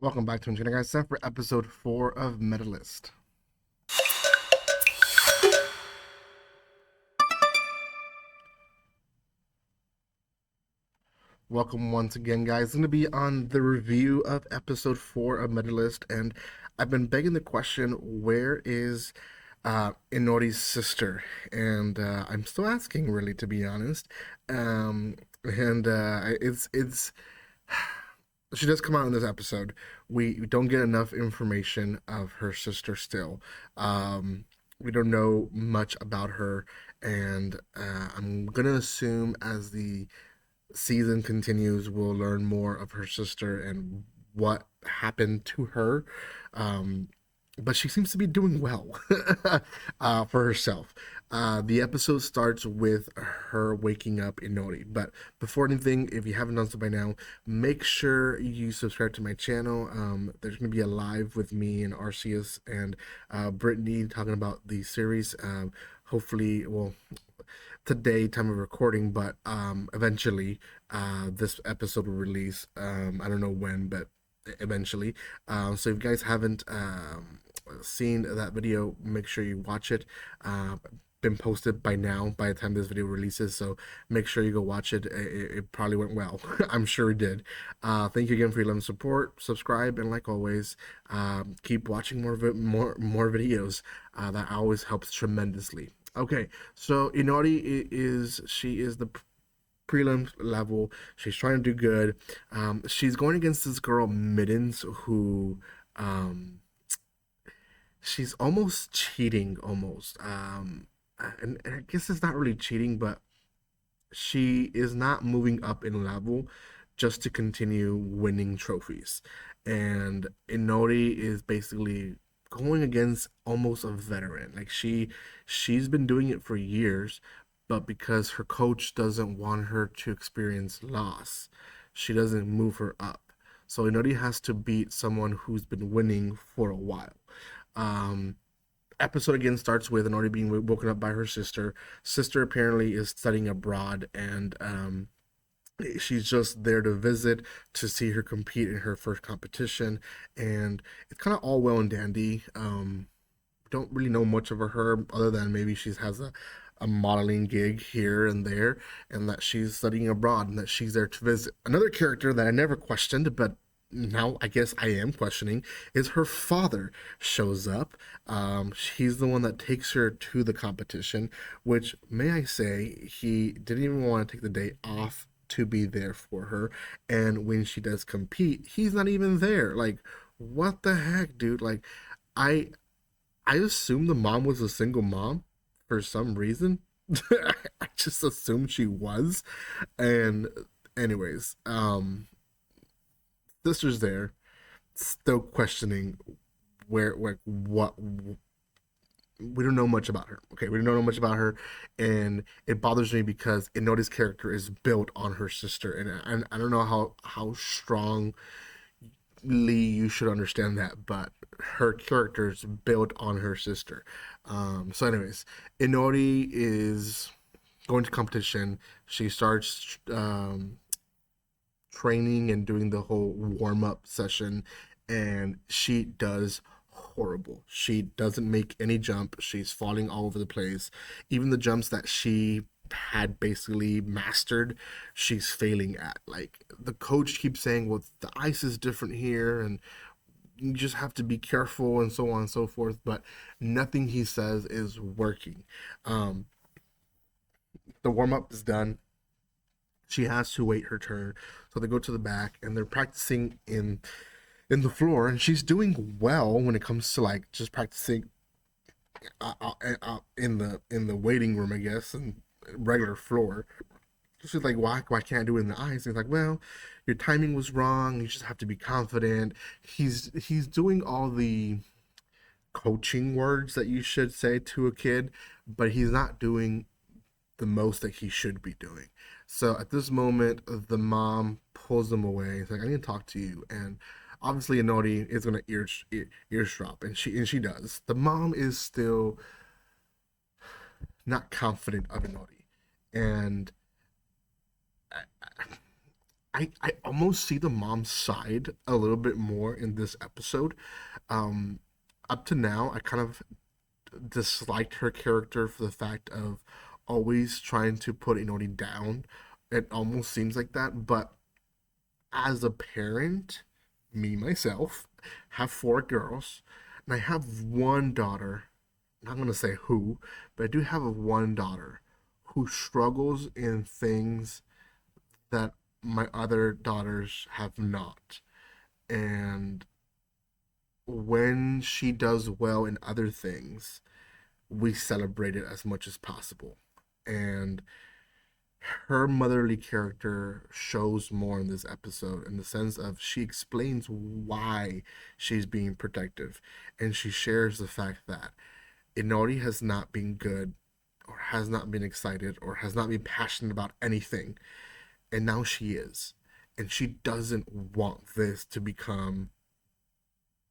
Welcome back to Engineering Guys for episode 4 of Medalist. Welcome once again, guys. It's going to be on the review of episode 4 of Medalist, and I've been begging the question, where is Inori's sister? And I'm still asking, really, to be honest. And it's she does come out in this episode. We don't get enough information of her sister still. We don't know much about her, and I'm gonna assume as the season continues, we'll learn more of her sister and what happened to her. Um, but she seems to be doing well for herself. The episode starts with her waking up Inori. But before anything, if you haven't done so by now, make sure you subscribe to my channel. There's going to be a live with me and Arceus and Brittany talking about the series. Hopefully, well, today, time of recording, but eventually this episode will release. I don't know when, but eventually. So if you guys haven't seen that video, make sure you watch it. Been posted by now by the time this video releases, so make sure you go watch it. It probably went well. I'm sure it did. Thank you again for your love and support. Subscribe, and like always, keep watching more videos. That always helps tremendously. Okay, so Inori is the prelim level. She's trying to do good. She's going against this girl Middens, who she's almost cheating, almost. And I guess it's not really cheating, but she is not moving up in level just to continue winning trophies. And Inori is basically going against almost a veteran. Like she's been doing it for years, but because her coach doesn't want her to experience loss, she doesn't move her up. So Inori has to beat someone who's been winning for a while. Um, Episode again starts with Inori being woken up by her sister. Sister apparently is studying abroad, and she's just there to visit, to see her compete in her first competition, and it's kind of all well and dandy. Don't really know much of her other than maybe she has a modeling gig here and there, and that she's studying abroad, and that she's there to visit. Another character that I never questioned, but now I guess I am questioning, is her father shows up. He's the one that takes her to the competition, which, may I say, he didn't even want to take the day off to be there for her. And when she does compete, he's not even there. Like, what the heck, dude? Like, I I assumed the mom was a single mom for some reason. I just assumed she was. And anyways, sister's there, still questioning where, like, what. We don't know much about her. Okay, we don't know much about her, and it bothers me because Inori's character is built on her sister, and I don't know how strongly you should understand that, but her character is built on her sister. So, anyways, Inori is going to competition. She starts training and doing the whole warm up session, and she does horrible. She doesn't make any jump. She's falling all over the place. Even the jumps that she had basically mastered, she's failing at. Like, the coach keeps saying, well, the ice is different here, and you just have to be careful, and so on and so forth. But nothing he says is working. Um, the warm up is done. She has to wait her turn. So they go to the back and they're practicing in the floor, and she's doing well when it comes to, like, just practicing in the waiting room, I guess, and regular floor. She's like, why can't I do it in the ice? And he's like, well, your timing was wrong. You just have to be confident. He's doing all the coaching words that you should say to a kid, but he's not doing the most that he should be doing. So at this moment, the mom pulls him away. It's like, I need to talk to you. And obviously, Inori is gonna eavesdrop, and she does. The mom is still not confident of Inori, and I almost see the mom's side a little bit more in this episode. Um, Up to now, I kind of disliked her character for the fact of always trying to put Inori down. It almost seems like that, but as a parent, me myself have four girls, and I have one daughter. I'm not gonna say who, but I do have a one daughter who struggles in things that my other daughters have not. And when she does well in other things, we celebrate it as much as possible. And her motherly character shows more in this episode in the sense of she explains why she's being protective, and she shares the fact that Inori has not been good or has not been excited or has not been passionate about anything, and now she is, and she doesn't want this to become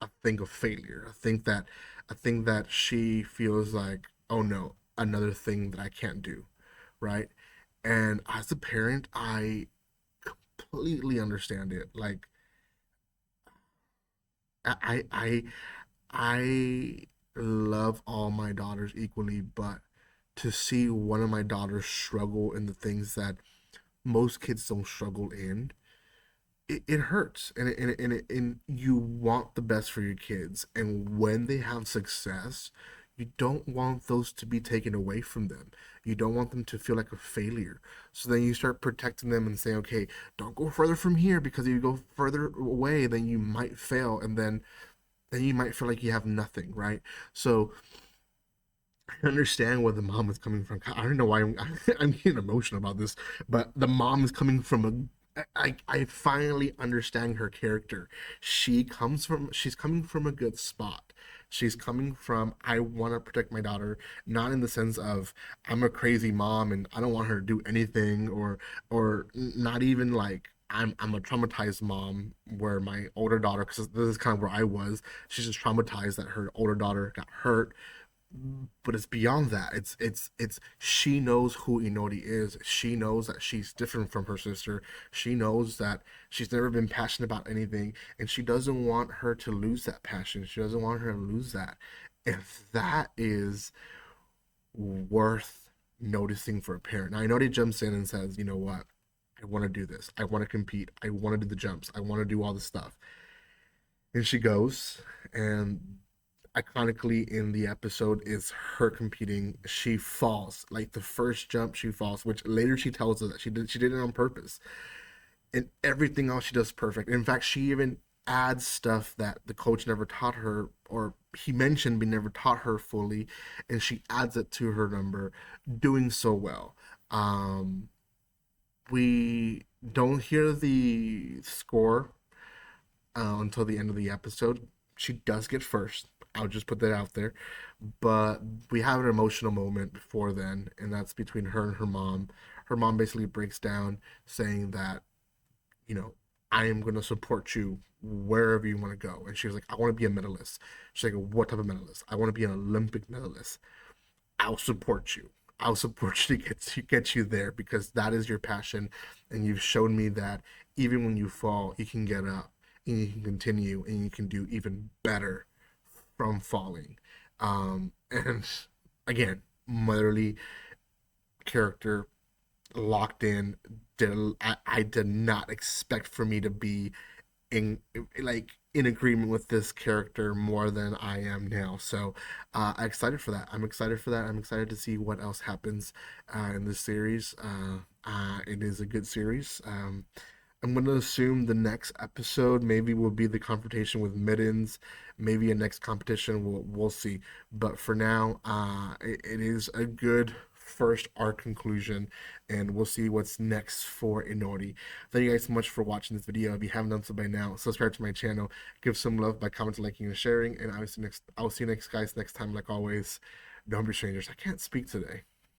a thing of failure. I think that she feels like, oh no, another thing that I can't do, right? And as a parent, I completely understand it. Like I I I love all my daughters equally, but to see one of my daughters struggle in the things that most kids don't struggle in, it hurts, and you want the best for your kids, and when they have success, you don't want those to be taken away from them. You don't want them to feel like a failure. So then you start protecting them and saying, okay, don't go further from here, because if you go further away, then you might fail, and then you might feel like you have nothing, right? So I understand where the mom is coming from. I don't know why I'm getting emotional about this, but the mom is coming from a. I finally understand her character. She's coming from a good spot. She's coming from, I want to protect my daughter, not in the sense of I'm a crazy mom and I don't want her to do anything, or not even like I'm a traumatized mom where my older daughter, because this is kind of where I was. She's just traumatized that her older daughter got hurt, but it's beyond that. It's she knows who Inori is. She knows that she's different from her sister. She knows that she's never been passionate about anything, and she doesn't want her to lose that passion. She doesn't want her to lose that. If that is worth noticing for a parent. Now Inori jumps in and says, "You know what? I want to do this. I want to compete. I want to do the jumps. I want to do all this stuff." And she goes, and iconically in the episode is her competing. She falls, like the first jump she falls, which later she tells us that she did it on purpose, and everything else she does perfect. In fact, she even adds stuff that the coach never taught her, or he mentioned but never taught her fully, and she adds it to her number, doing so well. We don't hear the score until the end of the episode. She does get first. I'll just put that out there. But we have an emotional moment before then, and that's between her and her mom. Her mom basically breaks down saying that, you know, I am going to support you wherever you want to go. And she was like, I want to be a medalist. She's like, what type of medalist? I want to be an Olympic medalist. I'll support you. I'll support you to get you there, because that is your passion, and you've shown me that even when you fall, you can get up and you can continue and you can do even better from falling. And again, motherly character locked in. I did not expect for me to be in in agreement with this character more than I am now. So I'm excited for that. I'm excited for that. I'm excited to see what else happens in this series. It is a good series. I'm gonna assume the next episode maybe will be the confrontation with Middens. Maybe a next competition. We'll see. But for now, it is a good first arc conclusion, and we'll see what's next for Inori. Thank you guys so much for watching this video. If you haven't done so by now, subscribe to my channel, give some love by commenting, liking, and sharing. And I'll see you next guys next time. Like always, don't be strangers. I can't speak today.